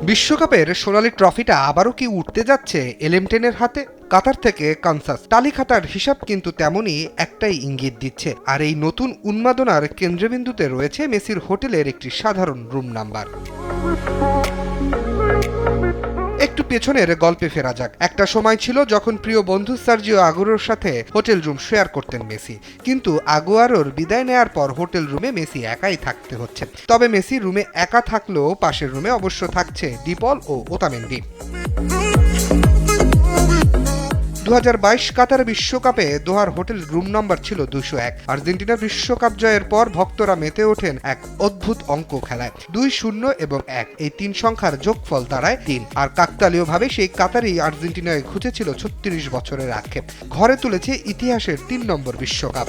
বিশ্বকাপের সোনালি ট্রফিটা আবারও কি উঠতে যাচ্ছে এলএম10-এর হাতে? কাতার থেকে কানসাস তালিখাতার হিসাব কিন্তু তেমনই একটাই ইঙ্গিত দিচ্ছে, আর এই নতুন উন্মাদনার কেন্দ্রবিন্দুতে রয়েছে মেসির হোটেলের একটি সাধারণ রুম নাম্বার। একটু পেছনের গল্পে ফেরা যাক। একটা সময় ছিল যখন প্রিয় বন্ধু সার্জিও আগুয়েরোর সাথে হোটেল রুম শেয়ার করতেন মেসি, কিন্তু আগুয়েরোর বিদায় নেয়ার পর হোটেল রুমে মেসি একাই থাকতে হচ্ছে। তবে মেসি রুমে একা থাকলেও পাশের রুমে অবশ্য থাকছে ডিপল ও ওতামেন্ডি। 2022 কাতার বিশ্বকাপে দোহার হোটেল রুম নাম্বার ছিল 201। আর্জেন্টিনা বিশ্বকাপ জয়ের পর ভক্তরা মেতে ওঠেন এক অদ্ভুত অঙ্ক খেলায়। 2-0 এবং 1 এই তিন সংখ্যার যোগফল দাঁড়ায় 3। আর কাকতালীয়ভাবে সেই কাতারই আর্জেন্টিনায় ঘুচেছিল 36 বছরের আক্ষেপ, ঘরে তুলেছে ইতিহাসের 3 নম্বর বিশ্বকাপ।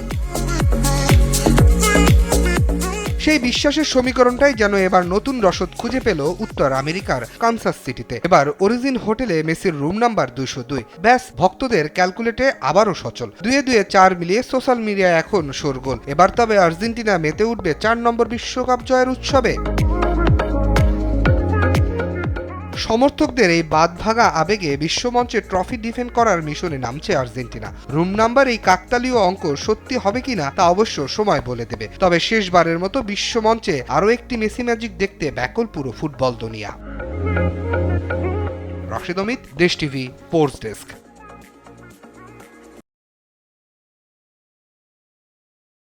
সেই বিশ্বাসের সমীকরণটাই যেন এবার নতুন রসদ খুঁজে পেল উত্তর আমেরিকার কানসাস সিটিতে। এবার অরিজিন হোটেলে মেসির রুম নাম্বার 202। ব্যাস, ভক্তদের ক্যালকুলেটে আবারও সচল। 2-2 4 মিলিয়ে সোশ্যাল মিডিয়ায় এখন শোরগোল। এবার তবে আর্জেন্টিনা মেতে উঠবে 4 নম্বর বিশ্বকাপ জয়ের উৎসবে। সমর্থকদের এই বাঁধভাঙা আবেগে বিশ্বমঞ্চে ট্রফি ডিফেন্ড করার মিশনে নামছে আর্জেন্টিনা। রুম নাম্বার এই কাকতালীয় অঙ্ক সত্যি হবে কিনা তা অবশ্য সময় বলে দেবে। তবে শেষবারের মতো বিশ্বমঞ্চে আরও একটি মেসি ম্যাজিক দেখতে ব্যাকুল পুরো ফুটবল দুনিয়া। রাশেদ অমিত, দেশ টিভি, স্পোর্টস ডেস্ক।